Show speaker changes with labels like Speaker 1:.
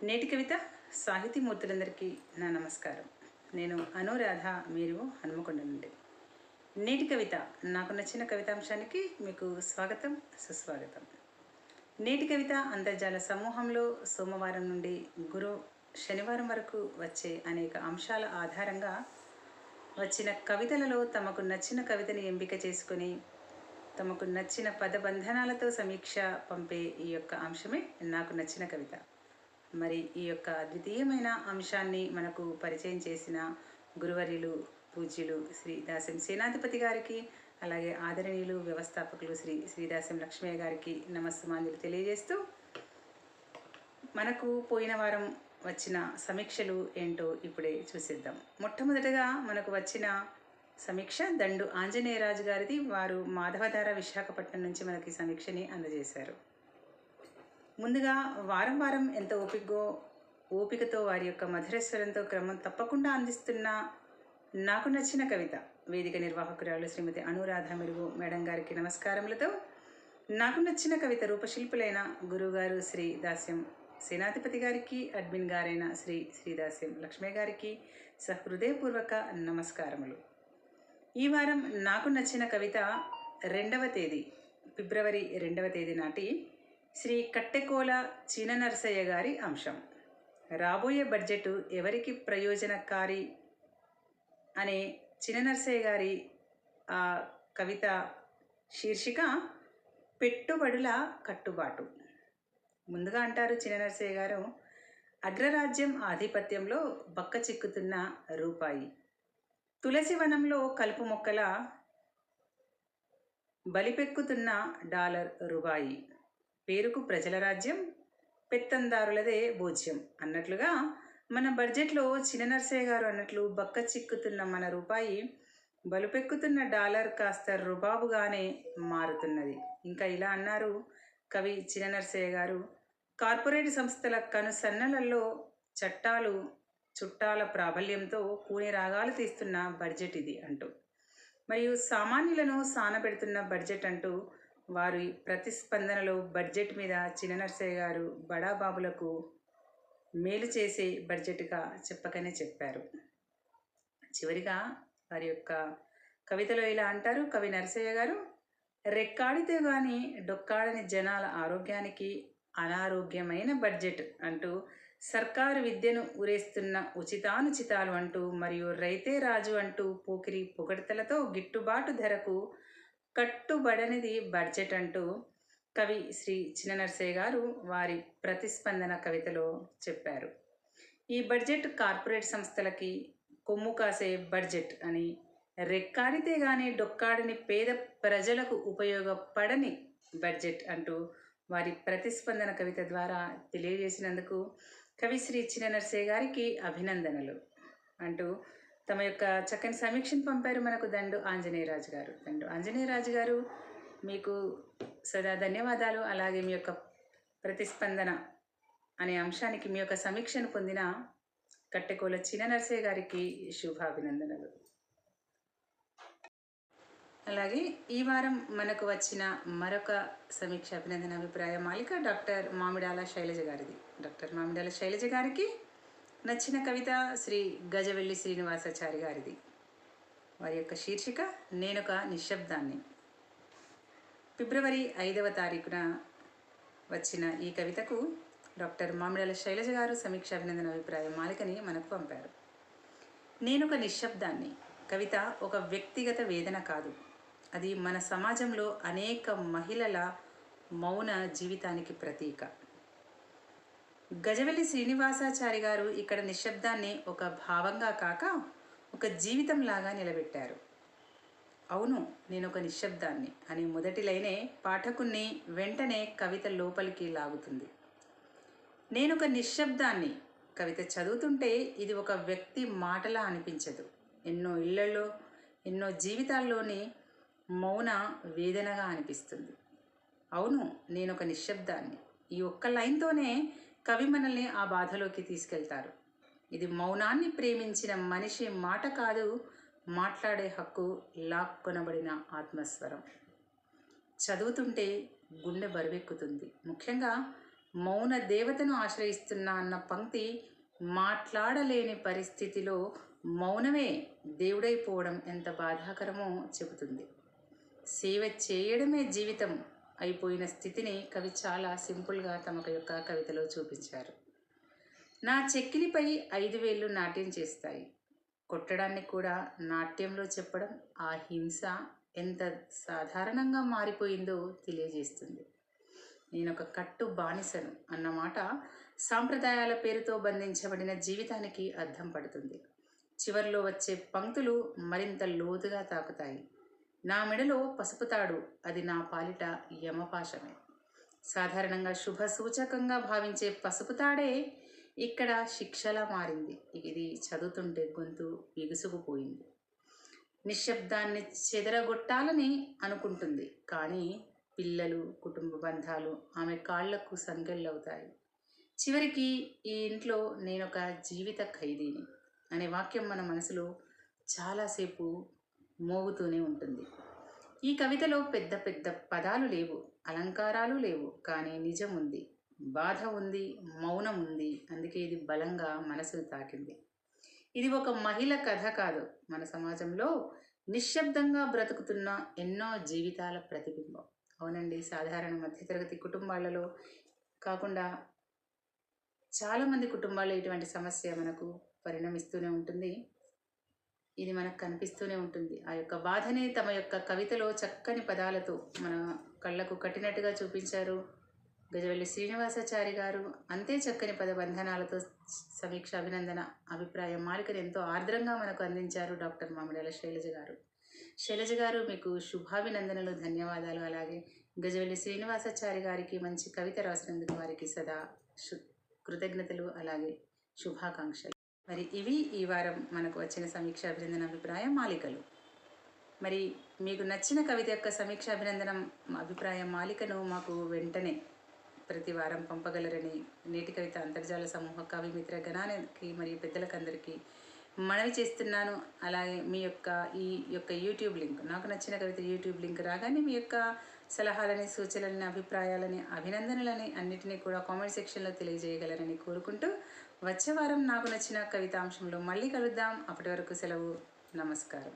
Speaker 1: నేటి కవిత సాహితీమూర్తులందరికీ నా నమస్కారం. నేను అనురాధ, మీరు హనుమకొండ నుండి. నేటి కవిత నాకు నచ్చిన కవితాంశానికి మీకు స్వాగతం, సుస్వాగతం. నేటి కవిత అంతర్జాల సమూహంలో సోమవారం నుండి శనివారం వరకు వచ్చే అనేక అంశాల ఆధారంగా వచ్చిన కవితలలో తమకు నచ్చిన కవితని ఎంపిక చేసుకొని తమకు నచ్చిన పదబంధనాలతో సమీక్ష పంపే ఈ యొక్క అంశమే నాకు నచ్చిన కవిత. మరి ఈ యొక్క అద్వితీయమైన అంశాన్ని మనకు పరిచయం చేసిన గురువర్యులు పూజ్యులు శ్రీ దాసం సేనాధిపతి గారికి, అలాగే ఆదరణీయులు వ్యవస్థాపకులు శ్రీదాసం లక్ష్మయ్య గారికి నమస్సుమాంజలి తెలియజేస్తూ, మనకు పోయిన వారం వచ్చిన సమీక్షలు ఏంటో ఇప్పుడే చూసేద్దాం. మొట్టమొదటగా మనకు వచ్చిన సమీక్ష దండు ఆంజనేయరాజు గారిది. వారు మాధవధార విశాఖపట్నం నుంచి మనకి సమీక్షని అందజేశారు. ముందుగా వారం వారం ఎంత ఓపికతో వారి యొక్క మధురేశ్వరంతో క్రమం తప్పకుండా అందిస్తున్న నాకు నచ్చిన కవిత వేదిక నిర్వాహకురాలు శ్రీమతి అనురాధ మెరుగు మేడం గారికి నమస్కారములతో, నాకు నచ్చిన కవిత రూపశిల్పులైన గురువుగారు శ్రీ దాస్యం సేనాధిపతి గారికి, అడ్మిన్ గారైన శ్రీదాస్యం లక్ష్మయ్య గారికి సహృదయపూర్వక నమస్కారములు. ఈ వారం నాకు నచ్చిన కవిత 2వ తేదీ ఫిబ్రవరి 2వ తేదీ నాటి శ్రీ కట్టెకోల చిననరసయ్య గారి అంశం. రాబోయే బడ్జెట్ ఎవరికి ప్రయోజనకారి అనే చిననరసయ్య గారి ఆ కవిత శీర్షిక పెట్టుబడుల కట్టుబాటు. ముందుగా అంటారు చిననరసయ్య గారు, అగ్రరాజ్యం ఆధిపత్యంలో బక్క చిక్కుతున్న రూపాయి, తులసి వనంలో కలుపు మొక్కల బలిపెక్కుతున్న డాలర్ రూపాయి, పేరుకు ప్రజల రాజ్యం, పెత్తందారులదే భోజ్యం అన్నట్లుగా మన బడ్జెట్లో చిననరసయ్య గారు అన్నట్లు బక్క చిక్కుతున్న మన రూపాయి బలుపెక్కుతున్న డాలర్ కాస్త రుబాబుగానే మారుతున్నది. ఇంకా ఇలా అన్నారు కవి చిననరసయ్య గారు, కార్పొరేట్ సంస్థల కనుసన్నలలో చుట్టాల ప్రాబల్యంతో కూని రాగాలు తీస్తున్న బడ్జెట్ ఇది అంటూ, మరియు సామాన్యులను సానబెడుతున్న బడ్జెట్ అంటూ వారి ప్రతిస్పందనలో బడ్జెట్ మీద చిననరసయ్య గారు బడాబాబులకు మేలు చేసే బడ్జెట్గా చెప్పకనే చెప్పారు. చివరిగా వారి యొక్క కవితలో ఇలా అంటారు కవి నరసయ్య గారు, రెక్కాడితే గాని డొక్కాడని జనాల ఆరోగ్యానికి అనారోగ్యమైన బడ్జెట్ అంటూ, సర్కారు విద్యను ఉరేస్తున్న ఉచితానుచితాలు అంటూ, మరియు రైతే రాజు అంటూ పోకిరి పొగడ్తలతో గిట్టుబాటు ధరకు కట్టుబడనిది బడ్జెట్ అంటూ కవి శ్రీ చిననరసయ్య గారు వారి ప్రతిస్పందన కవితలో చెప్పారు. ఈ బడ్జెట్ కార్పొరేట్ సంస్థలకి కొమ్ము కాసే బడ్జెట్ అని, రెక్కాడితే గానీ డొక్కాడని పేద ప్రజలకు ఉపయోగపడని బడ్జెట్ అంటూ వారి ప్రతిస్పందన కవిత ద్వారా తెలియజేసినందుకు కవి శ్రీ చిననరసయ్య గారికి అభినందనలు అంటూ తమ యొక్క చక్కని సమీక్షను పంపారు మనకు దండు ఆంజనేయరాజు గారు. దండు ఆంజనేయరాజు గారు, మీకు సదా ధన్యవాదాలు. అలాగే మీ యొక్క ప్రతిస్పందన అనే అంశానికి మీ యొక్క సమీక్షను పొందిన కట్టెకోల చిననరసయ్య గారికి శుభాభినందనలు. అలాగే ఈ వారం మనకు వచ్చిన మరొక సమీక్ష అభినందన అభిప్రాయ మాలిక డాక్టర్ మామిడాల శైలజ గారిది. డాక్టర్ మామిడాల శైలజ గారికి నచ్చిన కవిత శ్రీ గజవెల్లి శ్రీనివాసాచారి గారిది. వారి యొక్క శీర్షిక నేనొక నిశ్శబ్దాన్ని. ఫిబ్రవరి 5వ తారీఖున వచ్చిన ఈ కవితకు డాక్టర్ మామిడాల శైలజ గారు సమీక్ష అభినందన అభిప్రాయ మాలికని మనకు పంపారు. నేనొక నిశ్శబ్దాన్ని కవిత ఒక వ్యక్తిగత వేదన కాదు, అది మన సమాజంలో అనేక మహిళల మౌన జీవితానికి ప్రతీక. గజవెల్లి శ్రీనివాసాచారి గారు ఇక్కడ నిశ్శబ్దాన్ని ఒక భావంగా కాక ఒక జీవితంలాగా నిలబెట్టారు. అవును, నేనొక నిశ్శబ్దాన్ని అని మొదటి లైనే పాఠకుణ్ణి వెంటనే కవిత లోపలికి లాగుతుంది. నేనొక నిశ్శబ్దాన్ని కవిత చదువుతుంటే ఇది ఒక వ్యక్తి మాటలా అనిపించదు. ఎన్నో ఇళ్లలో, ఎన్నో జీవితాల్లోని మౌన వేదనగా అనిపిస్తుంది. అవును, నేనొక నిశ్శబ్దాన్ని, ఈ ఒక్క లైన్తోనే కవి మనల్ని ఆ బాధలోకి తీసుకెళ్తారు. ఇది మౌనాన్ని ప్రేమించిన మనిషి మాట కాదు, మాట్లాడే హక్కు లాక్కొనబడిన ఆత్మస్వరం. చదువుతుంటే గుండె బరువెక్కుతుంది. ముఖ్యంగా మౌన దేవతను ఆశ్రయిస్తున్నా అన్న పంక్తి మాట్లాడలేని పరిస్థితిలో మౌనమే దేవుడైపోవడం ఎంత బాధాకరమో చెబుతుంది. సేవ చేయడమే జీవితం అయిపోయిన స్థితిని కవి చాలా సింపుల్గా తమ యొక్క కవితలో చూపించారు. నా చెక్కిలిపై 5 వేళ్ళు నాట్యం చేస్తాయి. కొట్టడాన్ని కూడా నాట్యంలో చెప్పడం ఆ హింస ఎంత సాధారణంగా మారిపోయిందో తెలియజేస్తుంది. నేనొక కట్టు బానిసను అన్నమాట సాంప్రదాయాల పేరుతో బంధించబడిన జీవితానికి అర్థం పడుతుంది. చివర్లో వచ్చే పంక్తులు మరింత లోతుగా తాకుతాయి. నా మెడలో పసుపు తాడు, అది నా పాలిట యమపాశమే. సాధారణంగా శుభ సూచకంగా భావించే పసుపు తాడే ఇక్కడ శిక్షలా మారింది. ఇది చదువుతుంటే గొంతు బిగుసుకుపోయింది. నిశ్శబ్దాన్ని చెదరగొట్టాలని అనుకుంటుంది, కానీ పిల్లలు, కుటుంబ బంధాలు ఆమె కాళ్లకు సంకెళ్ళవుతాయి. చివరికి ఈ ఇంట్లో నేనొక జీవిత ఖైదీని అనే వాక్యం మన మనసులో చాలాసేపు మోగుతూనే ఉంటుంది. ఈ కవితలో పెద్ద పెద్ద పదాలు లేవు, అలంకారాలు లేవు, కానీ నిజం ఉంది, బాధ ఉంది, మౌనం ఉంది. అందుకే ఇది బలంగా మనసును తాకింది. ఇది ఒక మహిళ కథ కాదు, మన సమాజంలో నిశ్శబ్దంగా బ్రతుకుతున్న ఎన్నో జీవితాల ప్రతిబింబం. అవునండి, సాధారణ మధ్యతరగతి కుటుంబాలలో కాకుండా చాలామంది కుటుంబాల్లో ఇటువంటి సమస్య మనకు పరిణమిస్తూనే ఉంటుంది. ఇది మనకు కనిపిస్తూనే ఉంటుంది. ఆ యొక్క బాధని తమ యొక్క కవితలో చక్కని పదాలతో మన కళ్ళకు కట్టినట్టుగా చూపించారు గజవెల్లి శ్రీనివాసాచారి గారు. అంతే చక్కని పదబంధనాలతో సమీక్ష, అభినందన, అభిప్రాయం మాలికను ఎంతో ఆర్ద్రంగా మనకు అందించారు డాక్టర్ మామిడాల శైలజ గారు. శైలజ గారు, మీకు శుభాభినందనలు, ధన్యవాదాలు. అలాగే గజవెల్లి శ్రీనివాసాచారి గారికి మంచి కవిత రాసినందుకు వారికి సదా కృతజ్ఞతలు, అలాగే శుభాకాంక్షలు. మరి ఇవి ఈ వారం మనకు వచ్చిన సమీక్ష, అభినందన, అభిప్రాయం మాలికలు. మరి మీకు నచ్చిన కవిత యొక్క సమీక్ష, అభినందనం, అభిప్రాయం మాలికను మాకు వెంటనే ప్రతి వారం పంపగలరని నేటి కవిత అంతర్జాల సమూహ కవి మిత్ర గణానికి మరియు పెద్దలకందరికీ మనవి చేస్తున్నాను. అలాగే మీ యొక్క యూట్యూబ్ లింక్, నాకు నచ్చిన కవిత యూట్యూబ్ లింక్ రాగానే మీ యొక్క సలహాలని, సూచనలని, అభిప్రాయాలని, అభినందనలని అన్నిటినీ కూడా కామెంట్ సెక్షన్లో తెలియజేయగలరని కోరుకుంటూ వచ్చే వారం నాకు నచ్చిన కవితాంశంలో మళ్ళీ కలుద్దాం. అప్పటి వరకు సెలవు. నమస్కారం.